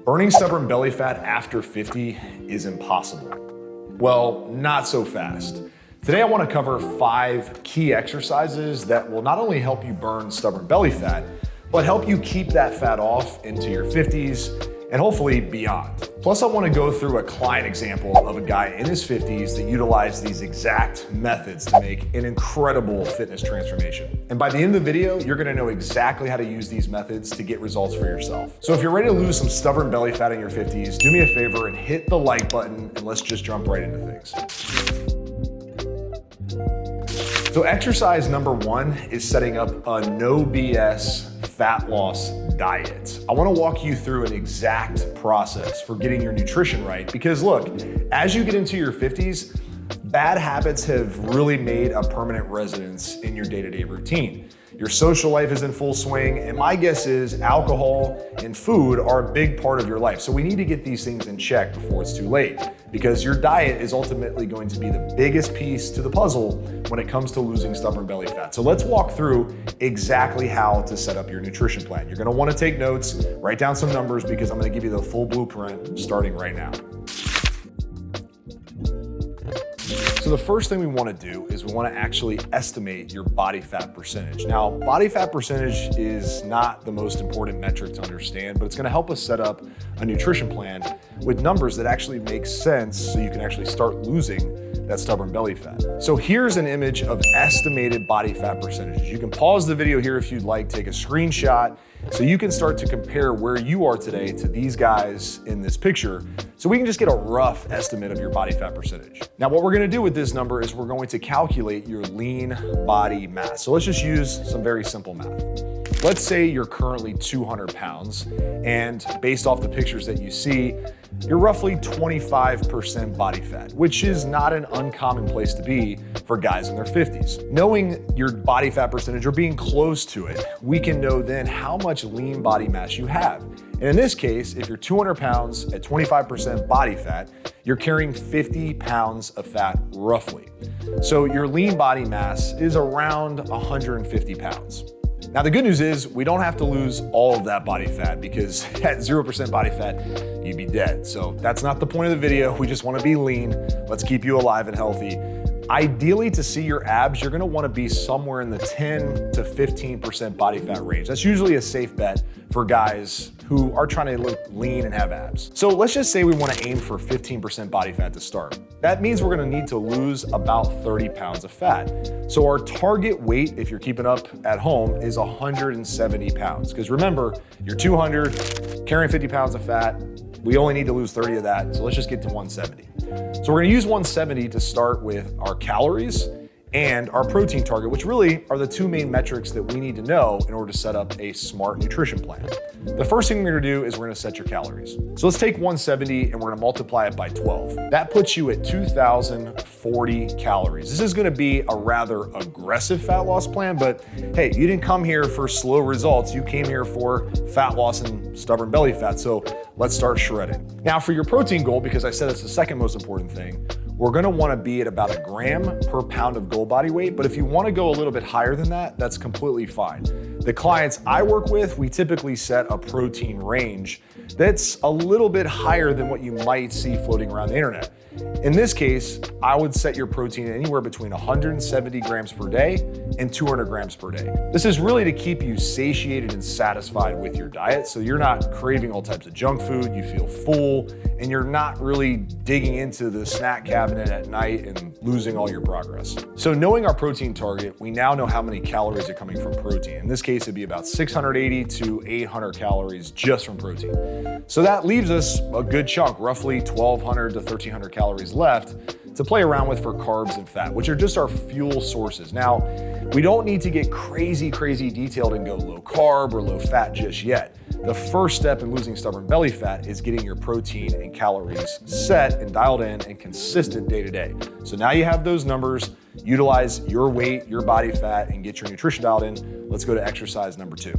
Burning stubborn belly fat after 50 is impossible. Well, not so fast. Today I want to cover 5 key exercises that will not only help you burn stubborn belly fat, but help you keep that fat off into your 50s and hopefully beyond. Plus I want to go through a client example of a guy in his 50s that utilized these exact methods to make an incredible fitness transformation. And by the end of the video, you're going to know exactly how to use these methods to get results for yourself. So if you're ready to lose some stubborn belly fat in your 50s, do me a favor and hit the like button and let's just jump right into things. So exercise number 1 is setting up a no BS fat loss diet. I want to walk you through an exact process for getting your nutrition right because look, as you get into your 50s, bad habits have really made a permanent residence in your day-to-day routine. Your social life is in full swing, and my guess is alcohol and food are a big part of your life. So we need to get these things in check before it's too late, because your diet is ultimately going to be the biggest piece to the puzzle when it comes to losing stubborn belly fat. So let's walk through exactly how to set up your nutrition plan. You're gonna wanna take notes, write down some numbers, because I'm gonna give you the full blueprint starting right now. So the first thing we want to do is we want to actually estimate your body fat percentage. Now, body fat percentage is not the most important metric to understand, but it's going to help us set up a nutrition plan with numbers that actually make sense so you can actually start losing that stubborn belly fat. So here's an image of estimated body fat percentages. You can pause the video here if you'd like, take a screenshot, so you can start to compare where you are today to these guys in this picture, so we can just get a rough estimate of your body fat percentage. Now, what we're gonna do with this number is we're going to calculate your lean body mass. So let's just use some very simple math. Let's say you're currently 200 pounds, and based off the pictures that you see, you're roughly 25% body fat, which is not an uncommon place to be for guys in their 50s. Knowing your body fat percentage or being close to it, we can know then how much lean body mass you have. And in this case, if you're 200 pounds at 25% body fat, you're carrying 50 pounds of fat roughly. So your lean body mass is around 150 pounds. Now, the good news is we don't have to lose all of that body fat, because at 0% body fat, you'd be dead. So that's not the point of the video. We just want to be lean. Let's keep you alive and healthy. Ideally, to see your abs, you're going to want to be somewhere in the 10 to 15% body fat range. That's usually a safe bet for guys who are trying to look lean and have abs. So let's just say we want to aim for 15% body fat to start. That means we're going to need to lose about 30 pounds of fat. So our target weight, if you're keeping up at home, is 170 pounds. Because remember, you're 200, carrying 50 pounds of fat. We only need to lose 30 of that. So let's just get to 170. So we're going to use 170 to start with our calories and our protein target, which really are the 2 main metrics that we need to know in order to set up a smart nutrition plan. The first thing we're gonna do is we're gonna set your calories. So let's take 170 and we're gonna multiply it by 12. That puts you at 2,040 calories. This is gonna be a rather aggressive fat loss plan, but hey, you didn't come here for slow results. You came here for fat loss and stubborn belly fat. So let's start shredding. Now for your protein goal, because I said it's the second most important thing, we're gonna wanna be at about 1 gram per pound of goal body weight, but if you wanna go a little bit higher than that, that's completely fine. The clients I work with, we typically set a protein range that's a little bit higher than what you might see floating around the internet. In this case, I would set your protein anywhere between 170 grams per day and 200 grams per day. This is really to keep you satiated and satisfied with your diet, so you're not craving all types of junk food, you feel full, and you're not really digging into the snack cabinet at night and losing all your progress. So knowing our protein target, we now know how many calories are coming from protein. In this case, it'd be about 680 to 800 calories just from protein. So that leaves us a good chunk, roughly 1,200 to 1,300 calories left to play around with for carbs and fat, which are just our fuel sources. Now, we don't need to get crazy detailed and go low carb or low fat just yet. The first step in losing stubborn belly fat is getting your protein and calories set and dialed in and consistent day to day. So now you have those numbers, utilize your weight, your body fat, and get your nutrition dialed in. Let's go to exercise number 2.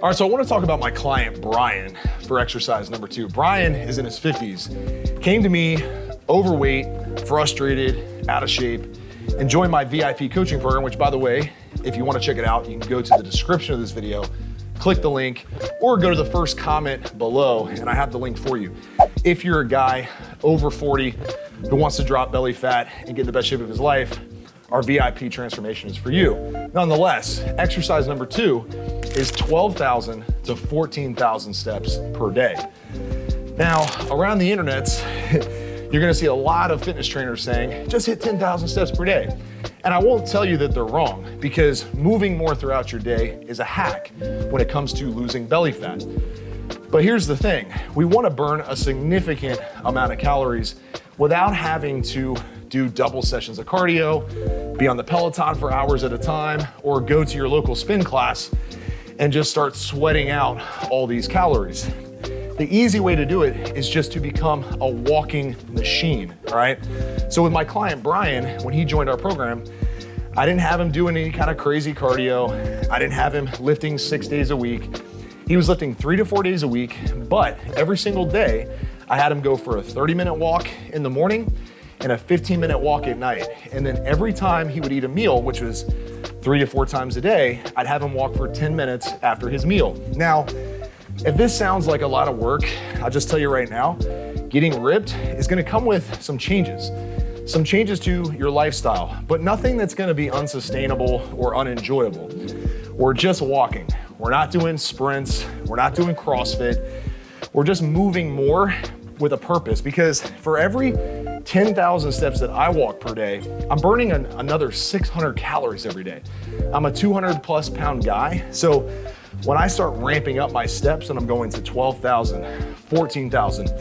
All right, so I want to talk about my client, Brian, for exercise number 2. Brian is in his 50s, came to me overweight, frustrated, out of shape, and joined my VIP coaching program, which, by the way, if you want to check it out, you can go to the description of this video click the link or go to the first comment below and I have the link for you. If you're a guy over 40 who wants to drop belly fat and get in the best shape of his life, our VIP transformation is for you. Nonetheless, exercise number 2 is 12,000 to 14,000 steps per day. Now, around the internet, you're gonna see a lot of fitness trainers saying, just hit 10,000 steps per day. And I won't tell you that they're wrong, because moving more throughout your day is a hack when it comes to losing belly fat. But here's the thing, we wanna burn a significant amount of calories without having to do double sessions of cardio, be on the Peloton for hours at a time, or go to your local spin class and just start sweating out all these calories. The easy way to do it is just to become a walking machine, all right? So with my client, Brian, when he joined our program, I didn't have him doing any kind of crazy cardio. I didn't have him lifting 6 days a week. He was lifting 3 to 4 days a week, but every single day, I had him go for a 30-minute walk in the morning and a 15-minute walk at night. And then every time he would eat a meal, which was 3 to 4 times a day, I'd have him walk for 10 minutes after his meal. Now, if this sounds like a lot of work, I'll just tell you right now, getting ripped is gonna come with some changes to your lifestyle, but nothing that's gonna be unsustainable or unenjoyable. We're just walking. We're not doing sprints. We're not doing CrossFit. We're just moving more with a purpose, because for every 10,000 steps that I walk per day, I'm burning another 600 calories every day. I'm a 200+ pound guy, so when I start ramping up my steps and I'm going to 12,000, 14,000,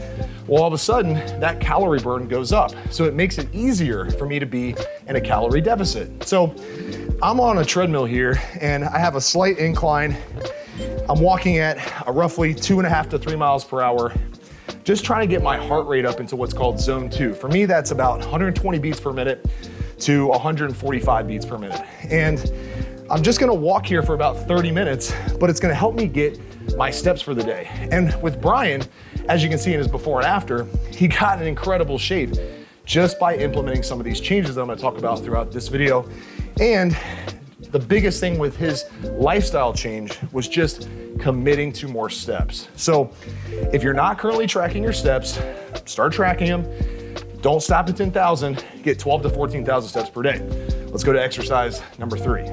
well, all of a sudden that calorie burn goes up. So it makes it easier for me to be in a calorie deficit. So I'm on a treadmill here and I have a slight incline. I'm walking at a roughly 2.5 to 3 miles per hour, just trying to get my heart rate up into what's called zone 2. For me, that's about 120 beats per minute to 145 beats per minute. And I'm just gonna walk here for about 30 minutes, but it's gonna help me get my steps for the day. And with Brian, as you can see in his before and after, he got in incredible shape just by implementing some of these changes that I'm gonna talk about throughout this video. And the biggest thing with his lifestyle change was just committing to more steps. So if you're not currently tracking your steps, start tracking them. Don't stop at 10,000, get 12 to 14,000 steps per day. Let's go to exercise number 3.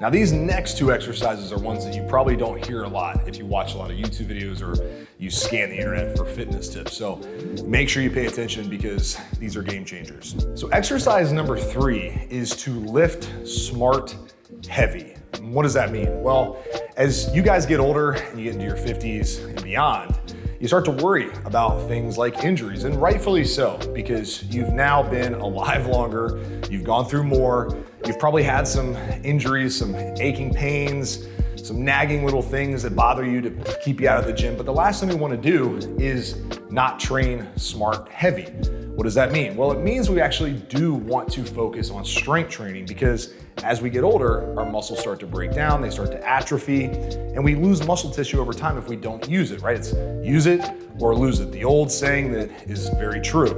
Now these next 2 exercises are ones that you probably don't hear a lot if you watch a lot of YouTube videos or you scan the internet for fitness tips. So make sure you pay attention because these are game changers. So exercise number 3 is to lift smart heavy. What does that mean? Well, as you guys get older and you get into your 50s and beyond, you start to worry about things like injuries, and rightfully so, because you've now been alive longer, you've gone through more, you've probably had some injuries, some aching pains, some nagging little things that bother you to keep you out of the gym. But the last thing we want to do is not train smart heavy. What does that mean? Well, it means we actually do want to focus on strength training, because as we get older, our muscles start to break down, they start to atrophy, and we lose muscle tissue over time if we don't use it, right? It's use it or lose it, the old saying that is very true.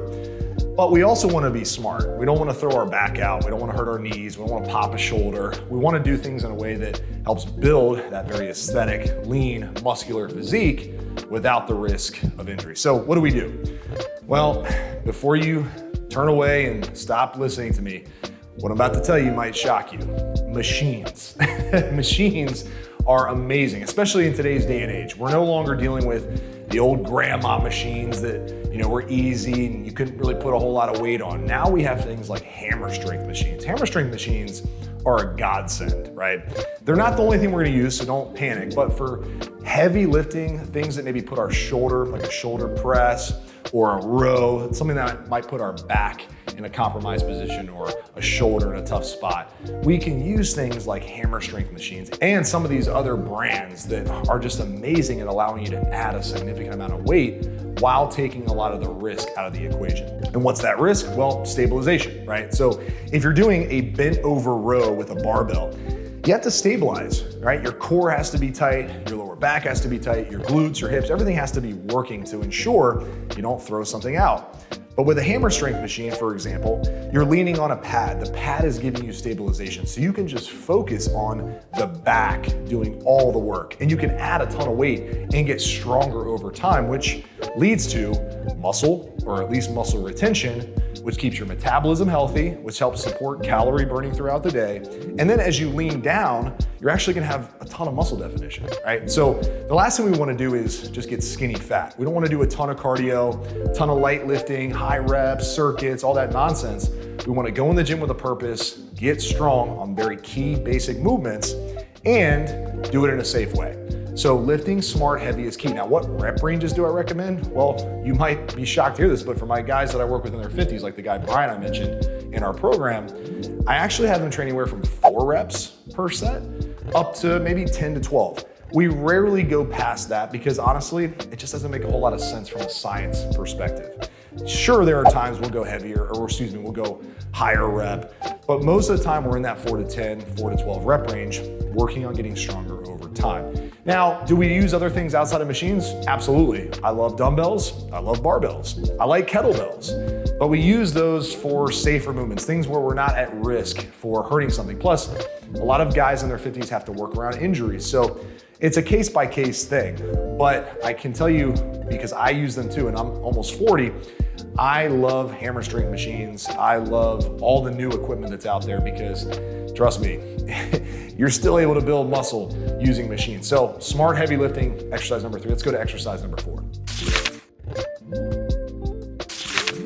But we also want to be smart. We don't want to throw our back out. We don't want to hurt our knees. We don't want to pop a shoulder. We want to do things in a way that helps build that very aesthetic, lean, muscular physique without the risk of injury. So what do we do? Well, before you turn away and stop listening to me, what I'm about to tell you might shock you. Machines. Machines are amazing, especially in today's day and age. We're no longer dealing with the old grandma machines that were easy and you couldn't really put a whole lot of weight on. Now we have things like hammer strength machines. Hammer strength machines are a godsend, right? They're not the only thing we're gonna use, so don't panic. But for heavy lifting, things that maybe put our shoulder, like a shoulder press or a row, something that might put our back in a compromised position or a shoulder in a tough spot, we can use things like hammer strength machines and some of these other brands that are just amazing at allowing you to add a significant amount of weight while taking a lot of the risk out of the equation. And what's that risk? Well, stabilization, right? So if you're doing a bent over row with a barbell, you have to stabilize, right? Your core has to be tight, your lower back has to be tight, your glutes, your hips, everything has to be working to ensure you don't throw something out. But with a hammer strength machine, for example, you're leaning on a pad. The pad is giving you stabilization. So you can just focus on the back doing all the work. And you can add a ton of weight and get stronger over time, which leads to muscle, or at least muscle retention, which keeps your metabolism healthy, which helps support calorie burning throughout the day. And then as you lean down, you're actually gonna have a ton of muscle definition, right? So the last thing we wanna do is just get skinny fat. We don't wanna do a ton of cardio, a ton of light lifting, high reps, circuits, all that nonsense. We wanna go in the gym with a purpose, get strong on very key basic movements, and do it in a safe way. So lifting smart heavy is key. Now, what rep ranges do I recommend? Well, you might be shocked to hear this, but for my guys that I work with in their 50s, like the guy Brian I mentioned in our program, I actually have them train anywhere from 4 reps per set up to maybe 10 to 12. We rarely go past that because honestly, it just doesn't make a whole lot of sense from a science perspective. Sure, there are times we'll go heavier, or excuse me, we'll go higher rep, but most of the time we're in that 4 to 10, 4 to 12 rep range, working on getting stronger over time. Now, do we use other things outside of machines? Absolutely. I love dumbbells, I love barbells, I like kettlebells, but we use those for safer movements, things where we're not at risk for hurting something. Plus, a lot of guys in their 50s have to work around injuries, so it's a case-by-case thing. But I can tell you, because I use them too, and I'm almost 40, I love hammer strength machines. I love all the new equipment that's out there because, trust me, you're still able to build muscle using machines. So smart heavy lifting, exercise number 3. Let's go to exercise number 4.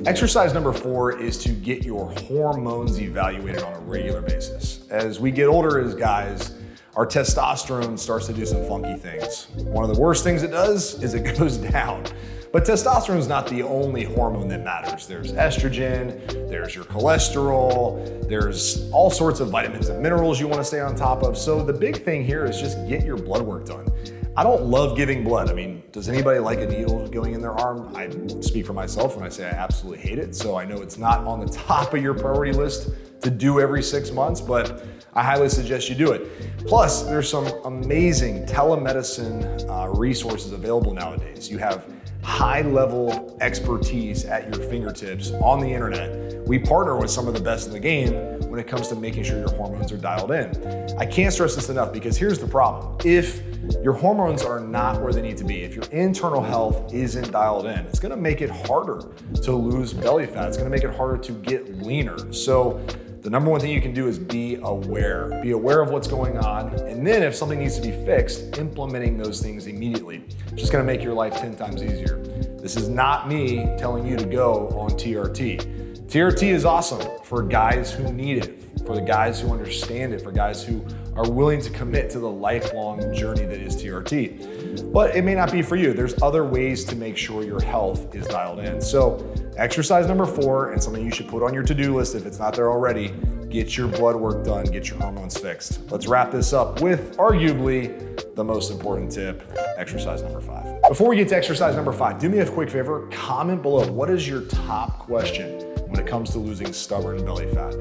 Exercise number 4 is to get your hormones evaluated on a regular basis. As we get older as guys, our testosterone starts to do some funky things. One of the worst things it does is it goes down. But testosterone is not the only hormone that matters. There's estrogen, there's your cholesterol, there's all sorts of vitamins and minerals you want to stay on top of. So the big thing here is just get your blood work done. I don't love giving blood. I mean, does anybody like a needle going in their arm? I speak for myself when I say I absolutely hate it. So I know it's not on the top of your priority list to do every 6 months, but I highly suggest you do it. Plus, there's some amazing telemedicine resources available nowadays. You have high-level expertise at your fingertips on the internet. We partner with some of the best in the game when it comes to making sure your hormones are dialed in. I can't stress this enough because here's the problem. If your hormones are not where they need to be, if your internal health isn't dialed in, it's gonna make it harder to lose belly fat. It's gonna make it harder to get leaner. So the number one thing you can do is be aware. Be aware of what's going on, and then if something needs to be fixed, implementing those things immediately. It's just gonna make your life 10 times easier. This is not me telling you to go on TRT. TRT is awesome for guys who need it, for the guys who understand it, for guys who are willing to commit to the lifelong journey that is TRT. But it may not be for you. There's other ways to make sure your health is dialed in. So exercise number 4, and something you should put on your to-do list if it's not there already, get your blood work done, get your hormones fixed. Let's wrap this up with arguably the most important tip, exercise number 5. Before we get to exercise number 5, do me a quick favor, comment below, what is your top question when it comes to losing stubborn belly fat?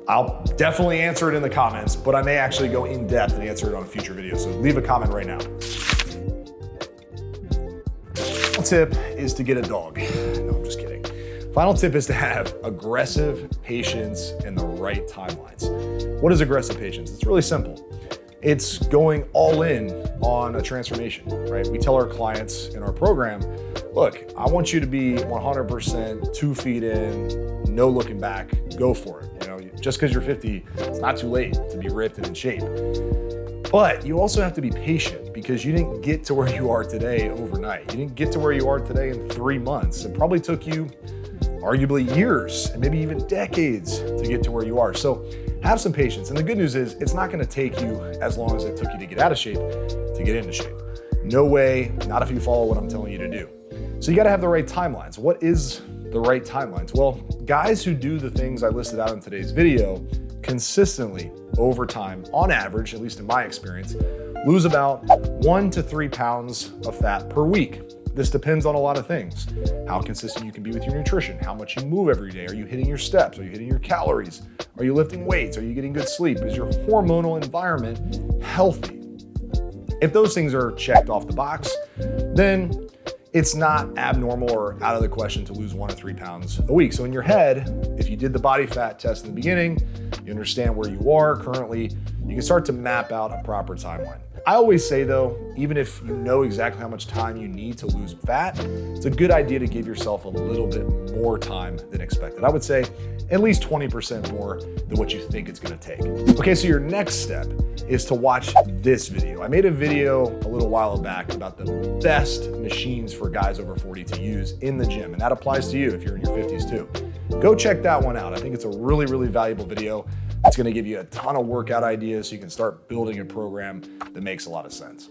I'll definitely answer it in the comments, but I may actually go in depth and answer it on a future video, so leave a comment right now. Final tip is to get a dog. No, I'm just kidding. Final tip is to have aggressive patience and the right timelines. What is aggressive patience? It's really simple. It's going all in on a transformation, right? We tell our clients in our program, look, I want you to be 100% 2 feet in, no looking back, go for it. You know, just because you're 50, it's not too late to be ripped and in shape. But you also have to be patient because you didn't get to where you are today overnight. You didn't get to where you are today in 3 months. It probably took you arguably years and maybe even decades to get to where you are. So have some patience. And the good news is it's not gonna take you as long as it took you to get out of shape to get into shape. No way, not if you follow what I'm telling you to do. So you gotta have the right timelines. What is the right timelines? Well, guys who do the things I listed out in today's video consistently over time, on average, at least in my experience, lose about 1 to 3 pounds of fat per week. This depends on a lot of things. How consistent you can be with your nutrition, how much you move every day. Are you hitting your steps? Are you hitting your calories? Are you lifting weights? Are you getting good sleep? Is your hormonal environment healthy? If those things are checked off the box, then it's not abnormal or out of the question to lose 1 to 3 pounds a week. So in your head, if you did the body fat test in the beginning, you understand where you are currently, you can start to map out a proper timeline. I always say though, even if you know exactly how much time you need to lose fat, it's a good idea to give yourself a little bit more time than expected. I would say at least 20% more than what you think it's gonna take. Okay, so your next step is to watch this video. I made a video a little while back about the best machines for guys over 40 to use in the gym, and that applies to you if you're in your 50s too. Go check that one out. I think it's a really, really valuable video. It's gonna give you a ton of workout ideas so you can start building a program that makes a lot of sense.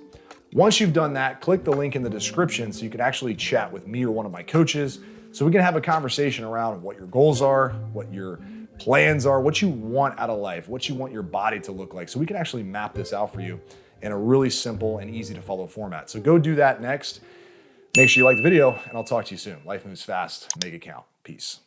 Once you've done that, click the link in the description so you can actually chat with me or one of my coaches so we can have a conversation around what your goals are, what your plans are, what you want out of life, what you want your body to look like, so we can actually map this out for you in a really simple and easy to follow format. So go do that next. Make sure you like the video, and I'll talk to you soon. Life moves fast, make it count. Peace.